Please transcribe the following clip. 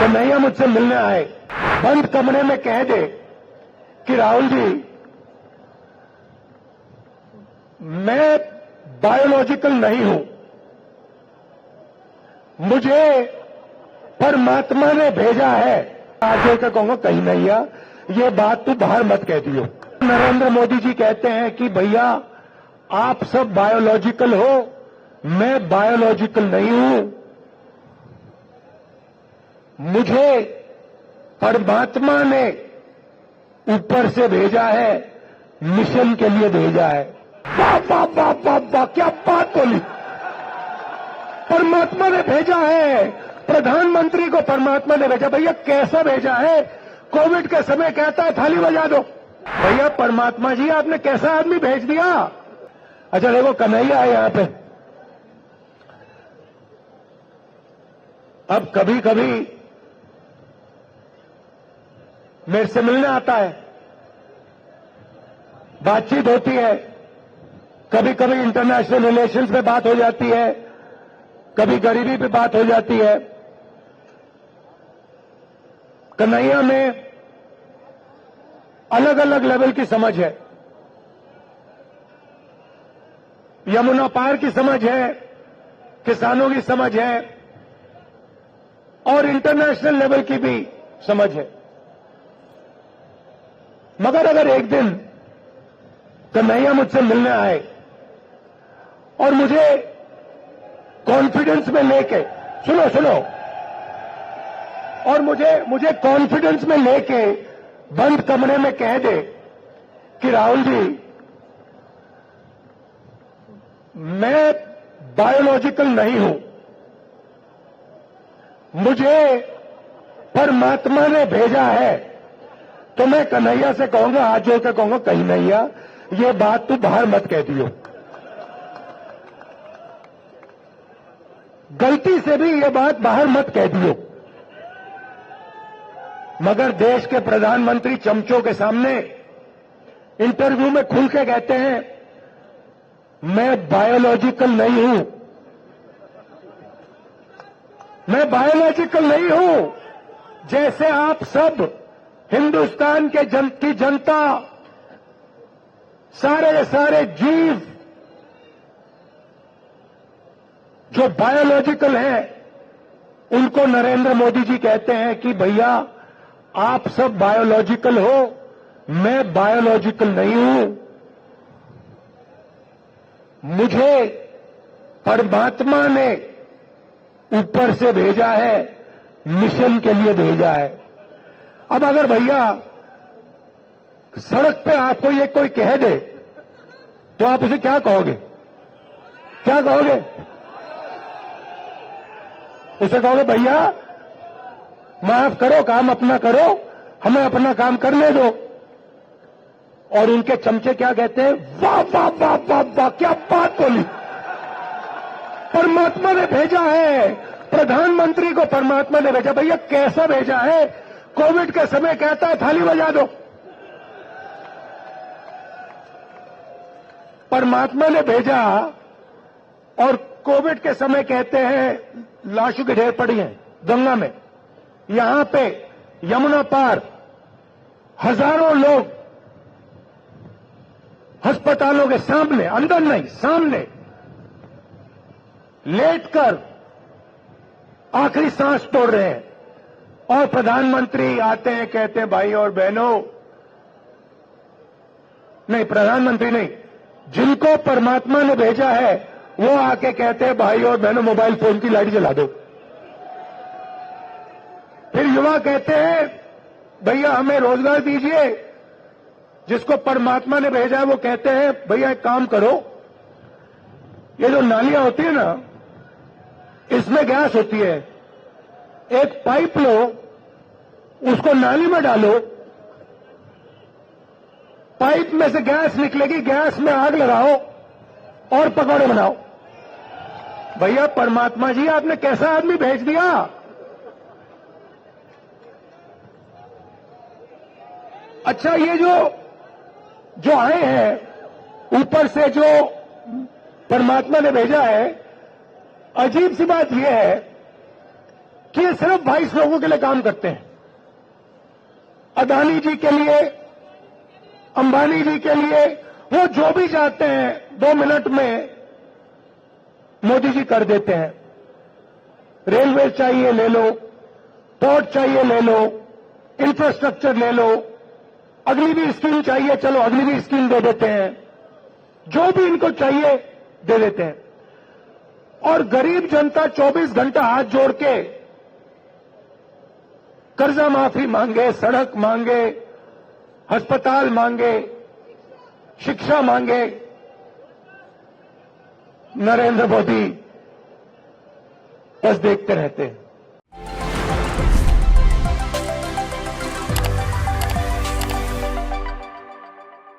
कन्हैया मुझसे मिलने आए, बंद कमरे में कह दे कि राहुल जी मैं बायोलॉजिकल नहीं हूं, मुझे परमात्मा ने भेजा है। आज होकर कहूंगा कन्हैया ये बात तू बाहर मत कह दियो। नरेंद्र मोदी जी कहते हैं कि भैया आप सब बायोलॉजिकल हो, मैं बायोलॉजिकल नहीं हूं, मुझे परमात्मा ने ऊपर से भेजा है, मिशन के लिए भेजा है। वाह वाह वाह वाह वाह, क्या बात बोली। परमात्मा ने भेजा है, प्रधानमंत्री को परमात्मा ने भेजा। भैया कैसा भेजा है? कोविड के समय कहता है थाली बजा दो। भैया परमात्मा जी आपने कैसा आदमी भेज दिया। अच्छा देखो कन्हैया है यहां पे। अब कभी कभी मेरे से मिलने आता है, बातचीत होती है, कभी कभी इंटरनेशनल रिलेशंस पे बात हो जाती है, कभी गरीबी पे बात हो जाती है। कन्हैया में अलग अलग लेवल की समझ है, यमुना पार की समझ है, किसानों की समझ है और इंटरनेशनल लेवल की भी समझ है। मगर अगर एक दिन कन्हैया मुझसे मिलने आए और मुझे कॉन्फिडेंस में लेके, सुनो, और मुझे कॉन्फिडेंस में लेके बंद कमरे में कह दे कि राहुल जी मैं बायोलॉजिकल नहीं हूं, मुझे परमात्मा ने भेजा है, तो मैं कन्हैया से कहूंगा, हाथ जोड़कर कहूंगा कन्हैया ये बात तू बाहर मत कह दियो। गलती से भी ये बात बाहर मत कह दियो। मगर देश के प्रधानमंत्री चमचों के सामने इंटरव्यू में खुल के कहते हैं मैं बायोलॉजिकल नहीं हूं, मैं बायोलॉजिकल नहीं हूं। जैसे आप सब हिंदुस्तान की जनता, सारे जीव जो बायोलॉजिकल हैं, उनको नरेंद्र मोदी जी कहते हैं कि भैया आप सब बायोलॉजिकल हो, मैं बायोलॉजिकल नहीं हूं, मुझे परमात्मा ने ऊपर से भेजा है, मिशन के लिए भेजा है। अब अगर भैया सड़क पे आपको ये कोई कह दे तो आप उसे क्या कहोगे? क्या कहोगे? उसे कहोगे भैया माफ करो, काम अपना करो, हमें अपना काम करने दो। और उनके चमचे क्या कहते हैं? वाह वाह वाह वाह वाह, क्या बात बोली। परमात्मा ने भेजा है, प्रधानमंत्री को परमात्मा ने भेजा। भैया कैसा भेजा है? कोविड के समय कहता है थाली बजा दो। परमात्मा ने भेजा और कोविड के समय कहते हैं लाशों के ढेर पड़ी हैं गंगा में। यहां पे यमुना पार हजारों लोग अस्पतालों के सामने, अंदर नहीं सामने लेटकर आखिरी सांस तोड़ रहे हैं। और प्रधानमंत्री आते हैं, कहते हैं भाई और बहनों, नहीं प्रधानमंत्री नहीं, जिनको परमात्मा ने भेजा है वो आके कहते हैं भाई और बहनों मोबाइल फोन की लाइट जला दो। फिर युवा कहते हैं भैया हमें रोजगार दीजिए। जिसको परमात्मा ने भेजा है वो कहते हैं भैया एक काम करो, ये जो नालियां होती है ना, इसमें गैस होती है, एक पाइप लो, उसको नाली में डालो, पाइप में से गैस निकलेगी, गैस में आग लगाओ और पकौड़े बनाओ। भैया परमात्मा जी आपने कैसा आदमी भेज दिया। अच्छा ये जो आए हैं ऊपर से, जो परमात्मा ने भेजा है, अजीब सी बात यह है कि ये सिर्फ 22 लोगों के लिए काम करते हैं। अदानी जी के लिए, अंबानी जी के लिए, वो जो भी चाहते हैं 2 मिनट में मोदी जी कर देते हैं। रेलवे चाहिए ले लो, पोर्ट चाहिए ले लो, इंफ्रास्ट्रक्चर ले लो, अगली भी स्कीम चाहिए, चलो अगली भी स्कीम दे देते हैं, जो भी इनको चाहिए दे देते हैं। और गरीब जनता 24 घंटा हाथ जोड़ के कर्जा माफी मांगे, सड़क मांगे, अस्पताल मांगे, शिक्षा मांगे, नरेंद्र मोदी बस देखते रहते हैं।